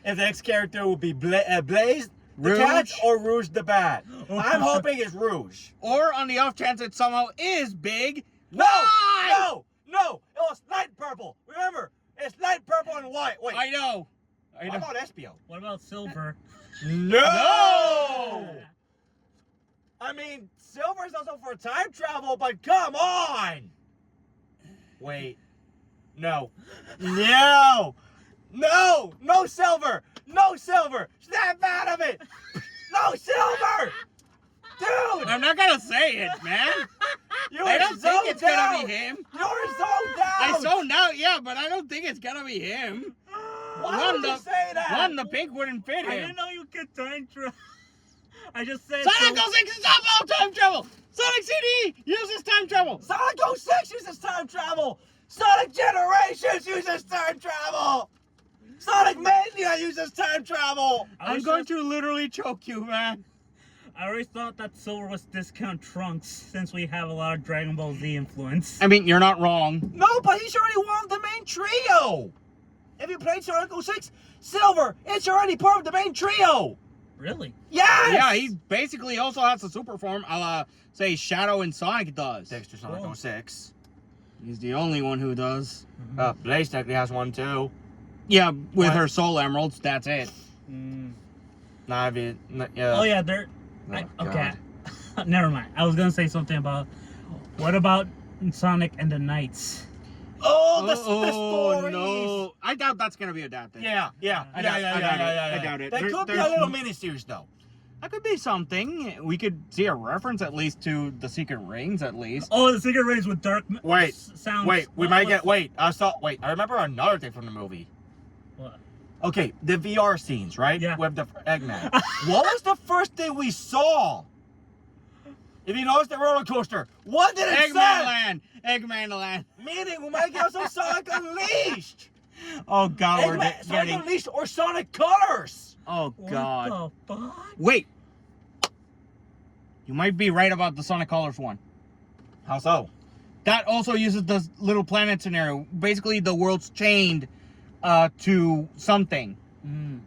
if the next character will be Blaze, the cat or Rouge the Bat? I'm hoping it's Rouge. Or on the off chance it somehow is Big. No! Why? No! No! It was light purple. Remember, it's light purple and white. Wait, I know. what about Espio? What about Silver? No! I mean, Silver is also for time travel, but come on! Wait. No. No! No! No Silver! No Silver! Snap out of it! No Silver! Dude! I'm not gonna say it, man. You I are don't zoned think it's out! gonna be him. You're zoned out! I zoned out, yeah, but I don't think it's gonna be him. Why would you say that? The pink wouldn't fit I him. didn't know you could time travel. I just said. Sonic 06 is all time travel! Sonic CD uses time travel! Sonic 06 uses time travel! Sonic Generations uses time travel! Sonic Mania uses time travel! I'm going to literally choke you, man. I always thought that Silver was discount Trunks since we have a lot of Dragon Ball Z influence. I mean, you're not wrong. No, but he's already one of the main trio! If you played Sonic 06, Silver, it's already part of the main trio! Really? Yes! Yeah, he basically also has a super form, a la, say, Shadow and Sonic does. Thanks to Sonic Cool. 06. He's the only one who does. Blaze technically has one too. Yeah, with What? her soul emeralds, that's it. Mm. Navi, Oh yeah, they're. Okay. Never mind. I was gonna say something about. What about Sonic and the Knights? Oh, the stories! no. I doubt that's going to be adapted. Yeah. I doubt it. That There- could be a there's- little miniseries though. That could be something. We could see a reference at least to the Secret Rings, at least. Oh, the Secret Rings with dark Wait, sounds. Wait, we what might was- get. I remember another thing from the movie. What? Okay, the VR scenes, right? Yeah. With the Eggman. What was the first thing we saw? If you notice the roller coaster, what did it Eggman say? Land! Eggman Land! Meaning we might get some Sonic Unleashed. Oh, God, we're Sonic getting... Unleashed or Sonic Colors. Oh, God. What the fuck? Wait. You might be right about the Sonic Colors one. How so? That also uses the Little Planet scenario. Basically, the world's chained to something. Mm.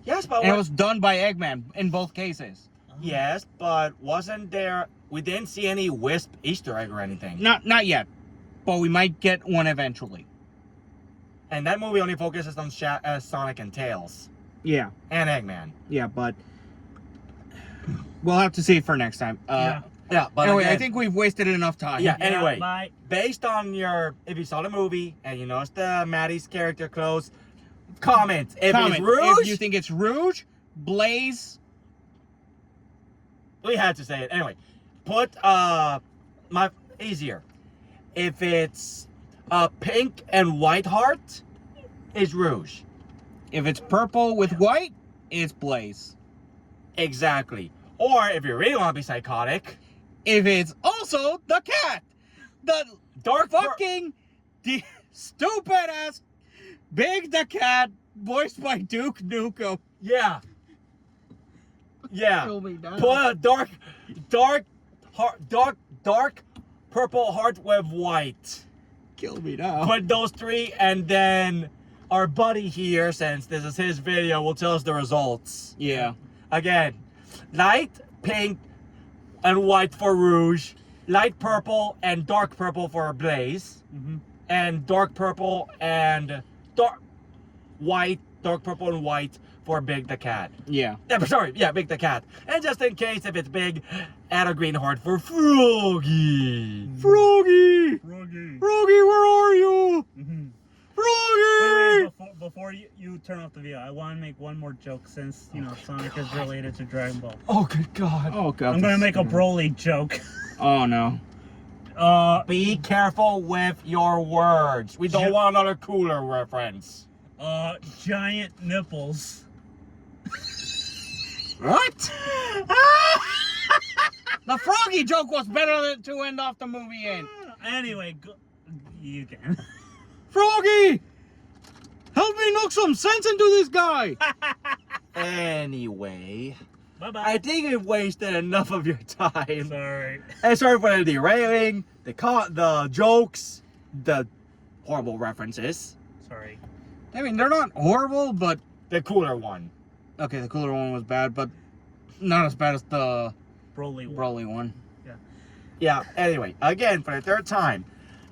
Yes, but And it was done by Eggman in both cases. yes, but wasn't there? We didn't see any Wisp Easter egg or anything. Not yet. But we might get one eventually. And that movie only focuses on Sonic and Tails Yeah. and Eggman. Yeah, but... We'll have to see it for next time. Yeah, but Anyway, again, I think we've wasted enough time. Yeah. Anyway. Bye. based on if you saw the movie and you noticed the Maddie's character clothes, comment if Comment it's Rouge. if you think it's Rouge, Blaze. We had to say it anyway. Put easier. If it's pink and white heart, it's Rouge. If it's purple with white, it's Blaze. Exactly. Or if you really want to be psychotic, If it's also the cat, the dark fucking stupid ass Big the Cat, voiced by Duke Nukem. Yeah. Yeah. Kill me now. Put a dark purple heart with white. Kill me now. Put those three, and then our buddy here, since this is his video, will tell us the results. Yeah. Again, light pink and white for Rouge, light purple and dark purple for Blaze, Mm-hmm. and dark purple and dark purple and white for Big the Cat. Yeah. Big the Cat. And just in case if it's Big, add a green heart for Froggy. Froggy! Froggy. Froggy, where are you? Mm-hmm. Froggy! Wait, before you turn off the video, I want to make one more joke since, Sonic is related to Dragon Ball. Oh, good God. Oh, God. I'm going to make a Broly joke. Oh, no. Be careful with your words. We don't want another cooler reference. Giant nipples. What? The Froggy joke was better to end off the movie in. Anyway, you can. Froggy! Help me knock some sense into this guy! Anyway, Bye-bye. I think we've wasted enough of your time. Sorry. And sorry for the derailing, the jokes, the horrible references. Sorry. I mean, they're not horrible, but The cooler one. Okay, the cooler one was bad, but not as bad as the Broly one. Broly one. Yeah, anyway, again, for the third time.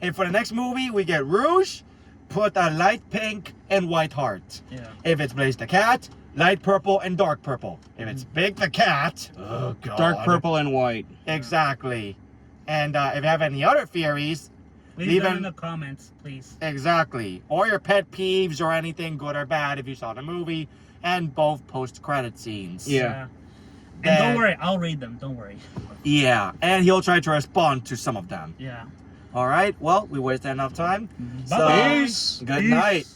And for the next movie, we get Rouge, put a light pink and white heart. Yeah. If it's Blaze the Cat, light purple and dark purple. If it's Big the Cat, oh god. Dark purple and white. Exactly. And if you have any other theories, Leave Leave them them- in the comments, please. exactly. Or your pet peeves or anything good or bad if you saw the movie. And both post-credit scenes. Yeah. And don't And- worry, I'll read them. Don't worry. Yeah, and he'll try to respond to some of them. Yeah. All right, well, we wasted enough time. Bye-bye. Peace. Good night.